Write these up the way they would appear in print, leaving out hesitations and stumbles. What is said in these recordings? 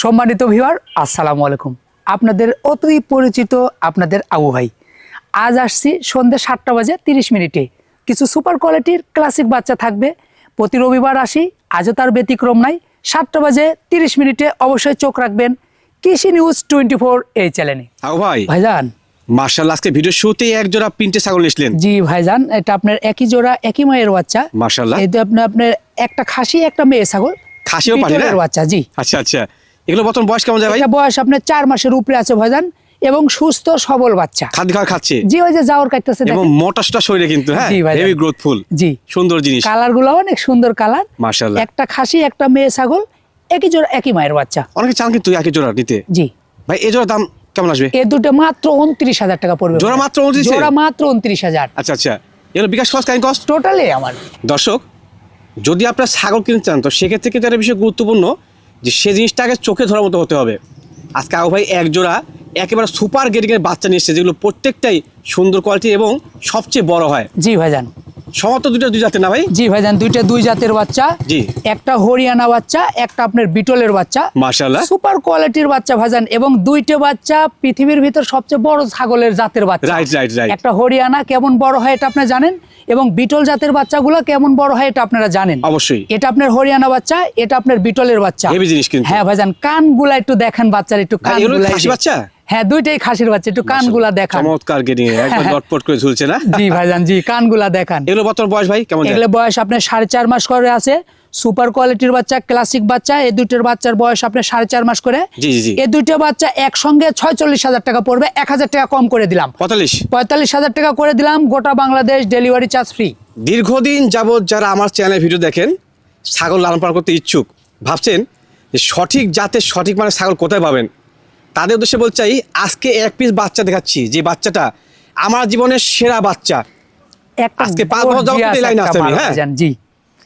সম্মানিত ভিউয়ার আসসালামু আলাইকুম। আপনাদের অতি পরিচিত আপনাদের আবু ভাই আজ আসছি সন্ধ্যে 7টা বাজে 30 মিনিটে। কিছু সুপার কোয়ালিটির ক্লাসিক বাচ্চা থাকবে। প্রতি রবিবার আসি, আজও তার ব্যতিক্রম নাই। 7টা বাজে 30 মিনিটে অবশ্যই চোখ রাখবেন কৃষি নিউজ 24 এই চ্যানেলে। আবু ভাই ভাইজান মাশাআল্লাহ, আজকে ভিডিও শুরুতেই এক জোড়া প্রিন্টে ছাগল নিয়েছিলেন। জি ভাইজান, এটা আপনার একই জোড়া একই মায়ের বাচ্চা। মাশাআল্লাহ, এই তো আপনার একটা খাসি একটা মেয়ে ছাগল, খাসিও পানি না বাচ্চা। জি আচ্ছা আচ্ছা, এগুলো বর্তমান বয়স কেমন যায় ভাই? এটা বয়স আপনার 4 মাসের উপরে আছে ভাইজান, এবং সুস্থ সবল বাচ্চা। খাদ্য খাওয়া খাচ্ছে জি, ওই যে যাওয়ার কাটতেছে এবং মোটাসটা শরীরে কিন্তু হ্যাঁ জি ভাইজান। Heavy growthful. জি, সুন্দর জিনিস, কালার গুলো অনেক সুন্দর কালার। মাশাআল্লাহ, একটা খাসি একটা মেয়ে ছাগল, একই জোড়া একই মায়ের বাচ্চা। অনেকে চান কিন্তু একই জোড়া নিতে। জি ভাই এই জোড়ার দাম কেমন আসবে? এ দুটো মাত্র 29,000 টাকা পড়বে। জোড়া মাত্র 29? জোড়া মাত্র 29,000। আচ্ছা আচ্ছা, এগুলো বিকাশ কস্ট কাইন কস্ট টোটালি আমার। দর্শক, যদি আপনারা ছাগল কিনতে চান তো সেক্ষেত্রে কিন্তু একটা বিষয় গুরুত্বপূর্ণ যে সে জিনিসটাকে চোখে ধরার মতো হতে হবে। আজকে আবু ভাই এক জোড়া একেবারে সুপার গ্রেডিংয়ের বাচ্চা নিয়ে এসেছে, যেগুলো প্রত্যেকটাই সুন্দর কোয়ালিটি এবং সবচেয়ে বড় হয়। জি ভাইজান, সমস্ত দুই জাতের না ভাই? জি ভাইজান, দুই জাতের বাচ্চা। জি, একটা হরিয়ানা বাচ্চা, একটা আপনার বিটলের বাচ্চা। মাশাআল্লাহ, সুপার কোয়ালিটির বাচ্চা ভাইজান, এবং দুইটা বাচ্চা পৃথিবীর ভিতর সবচেয়ে বড় ছাগলের জাতের বাচ্চা। Right right right. একটা হরিয়ানা কেমন বড় হয় এটা আপনি জানেন, এবং বিটল জাতের বাচ্চাগুলো কেমন বড় হয় এটা আপনারা জানেন অবশ্যই। এটা আপনার হরিয়ানা বাচ্চা, এটা আপনার বিটলের বাচ্চা। হেভি জিনিস কিন্তু। হ্যাঁ ভাইজান, কানগুলা একটু দেখেন বাচ্চার, একটু কানগুলা। খাসি বাচ্চা? হ্যাঁ, দুইটাই খাসির বাচ্চা, একটু কানগুলা দেখান। চমৎকার গ্রেডিং, একদম লটপট করে ঝুলছে না? জি ভাইজান, জি, কানগুলা দেখান। এগুলো বর্তমান বয়স ভাই কেমন যায়? এগুলো বয়স আপনার 4.5 মাস করে আছে। সুপার কোয়ালিটির বাচ্চা, ক্লাসিক বাচ্চা। এই দুইটার বাচ্চার বয়স আপনার 4.5 মাস করে। জি জি জি। এই দুইটা বাচ্চা একসঙ্গে 46,000 টাকা পড়বে। 1,000 টাকা কম করে দিলাম, 45,000 টাকা করে দিলাম। গোটা বাংলাদেশ ডেলিভারি চার্জ ফ্রি। দীর্ঘদিন যাবত যারা আমার চ্যানেলে ভিডিও দেখেন, ছাগল লালন পালন করতে ইচ্ছুক, ভাবছেন যে সঠিক জাতের সঠিক মানে ছাগল কোথায় পাবেন, তাদের উদ্দেশ্যে বলতে চাই আজকে এক পিস বাচ্চা দেখাচ্ছি, যে বাচ্চাটা আমার জীবনের সেরা বাচ্চা। আজকে 5 বছর যাবত লাইন আছে আমি। হ্যাঁ জি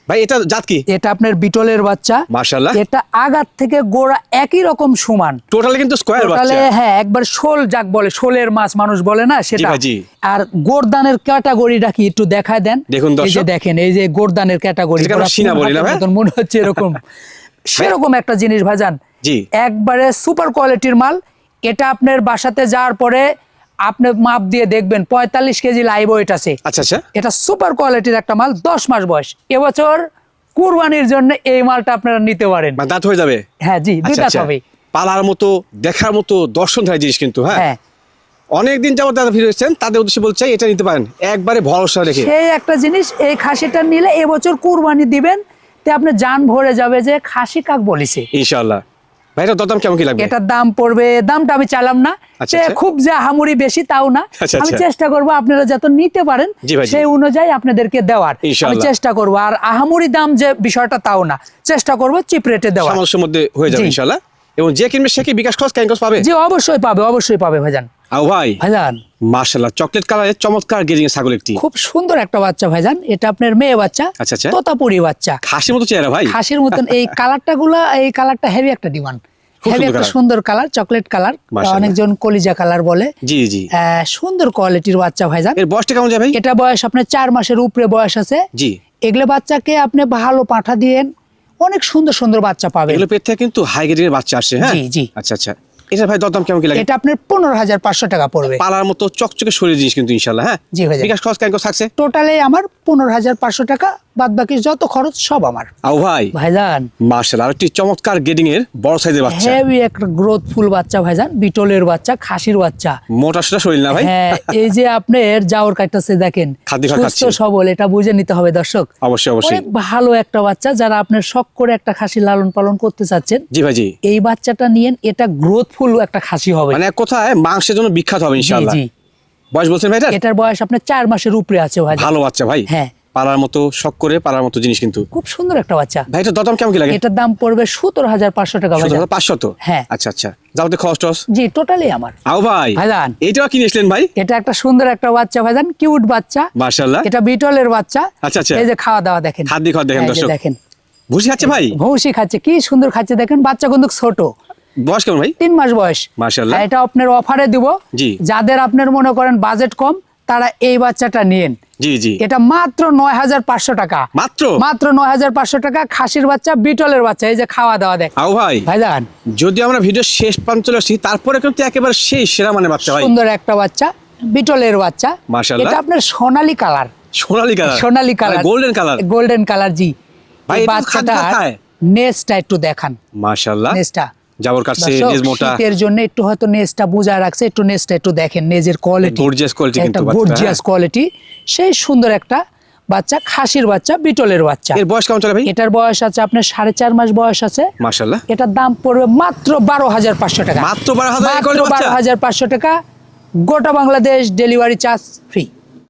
ভাই, এটা জাত কি? এটা আপনার বিটলের বাচ্চা। মাশাআল্লাহ, এটা আগার থেকে গোড়া একই রকম সমান। টোটালি কিন্তু স্কয়ার বাচ্চা। হ্যাঁ, একবার শোল যাক বলে, শোলের মাছ মানুষ বলে না সেটা। আর গোরদানের ক্যাটাগরিটা কি একটু দেখায় দেন। দেখুন দর্শক, এই যে দেখেন, এই যে গোরদানের ক্যাটাগরি, সিনা বলি না ভাই, মনে হচ্ছে এরকম সেরকম একটা জিনিস ভাইজান। জি, একবারে সুপার কোয়ালিটির মাল। এটা আপনার বাসাতে যাওয়ার পরে আপনি মাপ দিয়ে দেখবেন 45 কেজি লাইভ ওয়েট আছে। আচ্ছা আচ্ছা, এটা সুপার কোয়ালিটির একটা মাল, 10 মাস বয়স। এবছর কুরবানির জন্য এই মালটা আপনারা নিতে পারেন। দাঁত হয়ে যাবে? হ্যাঁ জি, দুই দাঁত হবে। পালার মতো, দেখার মতো, দর্শনধারী জিনিস কিন্তু। হ্যাঁ, অনেকদিন যাবত যারা ভিডিও দেখছেন তাদের উদ্দেশ্যে বলছে এটা নিতে পারেন একবারে ভরসা রেখে। সেই একটা জিনিস, এই খাসিটা নিলে এবছর কুরবানি দিবেন তে আপনার জান ভরে যাবে যে খাসি কাক বলিছে ইনশাআল্লাহ। ভাই এটার দাম কেমন কি লাগবে? এটার দাম পড়বে, দামটা আমি চাইলাম না, খুব যে হামুড়ি বেশি তাও না। আমি চেষ্টা করব আপনারা যত নিতে পারেন সেই অনুযায়ী আপনাদেরকে দেওয়ার আমি চেষ্টা করব। আর আহামুড়ি দাম যে বিষয়টা তাও না, চেষ্টা করব চিপ রেটে দেওয়ার, সামঞ্জস্যের মধ্যে হয়ে যাবে ইনশাআল্লাহ। এবং যে কিনবে সে কি বিকাশ খরচ, ক্যান খরচ পাবে? জি অবশ্যই পাবে, অবশ্যই পাবে ভাইজান। আও ভাই ভাইজান, মাশাআল্লাহ, চকলেট কালারের চমৎকার গ্রেডিং এর ছাগল একটি, খুব সুন্দর একটা বাচ্চা ভাইজান। এটা আপনার মেয়ে বাচ্চা। আচ্ছা আচ্ছা, তোতাপুরি বাচ্চা, খাসির মতো চেহারা ভাই, খাসির মতন। এই কালারটা হেভি একটা ডিমান্ড, হেভি একটা সুন্দর কালার, চকলেট কালার, অনেকজন কলিজা কালার বলে। জি জি, সুন্দর কোয়ালিটির বাচ্চা ভাইজান। এর বয়সটা কেমন যায় ভাই? এটা বয়স আপনার 4 মাসের উপরে বয়স আছে। জি, এগুলো বাচ্চাকে আপনি ভালো পাঠা দিয়েন, অনেক সুন্দর সুন্দর বাচ্চা পাবেন। এগুলো পেট থেকে কিন্তু হাই গ্রেডের বাচ্চা আসে। হ্যাঁ জি জি। আচ্ছা আচ্ছা, এটা ভাই দাম কেমন কি লাগে? এটা আপনার 15,500 টাকা পড়বে। পালার মতো চকচকে শরীর জিনিস কিন্তু ইনশাআল্লাহ। হ্যাঁ জি ভাই, বিকাশ খরচ ক্যান খরচ থাকছে টোটালে আমার 15,500 টাকা, বাদ বাকি যত খরচ সব আমার। আও ভাই ভাইজান, মাশাআল্লাহ, আরেকটি চমৎকার গ্রেডিং এর বড় সাইজের বাচ্চা, হেভি একটা গ্রোথফুল বাচ্চা ভাইজান, বিটলের বাচ্চা, খাসির বাচ্চা, মোটা শরীর না ভাই? হ্যাঁ, এই যে আপনার যাওর কাটতেছে দেখেন, সুস্থ সবল, এটা বুঝে নিতে হবে দর্শক। অবশ্যই অবশ্যই, অনেক ভালো একটা বাচ্চা। যারা আপনার শখ করে একটা খাসি লালন পালন করতে চাচ্ছেন, জি ভাই জি, এই বাচ্চাটা নিয়েন। এটা গ্রোথফুল একটা খাসি হবে, মানে কোথায় মাংসের জন্য বিখ্যাত হবে ইনশাআল্লাহ। জি, বয়স বলছেন ভাই এটার বয়স আপনার 4 মাসের উপরে আছে ভাই। ভালো বাচ্চা ভাই, হ্যাঁ, পালার মতো, শখ করে পালার মতো জিনিস কিন্তু খুব সুন্দর একটা বাচ্চা ভাই। এটার দাম কেমন কি লাগে? এটার দাম পড়বে 17,500 টাকা। 17,500? হ্যাঁ আচ্ছা আচ্ছা, যাবতীয় খরচ টস জি টোটালি আমার। আও ভাই ভাইজান, এইটাও কিনেছিলেন ভাই? এটা একটা সুন্দর একটা বাচ্চা ভাইজান, কিউট বাচ্চা, মাশাআল্লাহ। এটা বিটলের বাচ্চা। আচ্ছা আচ্ছা, এই যে খাওয়া দাওয়া দেখেন, খাদ্য দেখেন দর্শক, দেখেন ভুসি খাচ্ছে ভাই, ভুসি খাচ্ছে, কি সুন্দর খাচ্ছে দেখেন। বাচ্চা কিন্তু ছোট, বয়স কেমন ভাই? 3 মাস বয়স। মাশাআল্লাহ, এটা আপনার অফারে দিব। জি, যাদের আপনার মনে করেন বাজেট কম তারা এই বাচ্চাটা নিন। জি জি, এটা মাত্র 9,500 টাকা, মাত্র মাত্র 9,500 টাকা। খাসির বাচ্চা, বিটলের বাচ্চা, এই যে খাওয়া দাওয়া দেখ আউ ভাই। ভাইজান। যদি আমরা ভিডিও শেষ প্রান্ত চলে আসি, তারপরে কিন্তু একেবারে সেই সেরা মানে বাচ্চা ভাই। সুন্দর একটা বাচ্চা, বিটলের বাচ্চা। মাশাআল্লাহ। এটা আপনার সোনালী কালার, সোনালী কালার, সোনালী colour, golden colour, golden colour. জি ভাই এই এটা বাচ্চাটা খাদ্য খায়। নেজটা একটু দেখান, মাশাআল্লাহ। নেজটা। জাবর কাটছে, দর্শক, নেজ মোটা, শীতের জন্য একটু হয়তো নেজটা বুঝা রাখছে, একটু নেজটা একটু দেখেন, নেজের কোয়ালিটি, গর্জিয়াস কোয়ালিটি কিন্তু একটা বাচ্চাটা, গর্জিয়াস কোয়ালিটি। সেই সুন্দর একটা বাচ্চা, খাসির বাচ্চা, বিটলের বাচ্চা। এর বয়স কেমন চলে ভাই? এটার বয়স আছে আপনার 4.5 মাস বয়স আছে। মাশাআল্লাহ। এটার দাম পড়বে মাত্র 12,500 টাকা, মাত্র 12,000 মাত্র 12,500 টাকা। গোটা বাংলাদেশ ডেলিভারি চার্জ ফ্রি।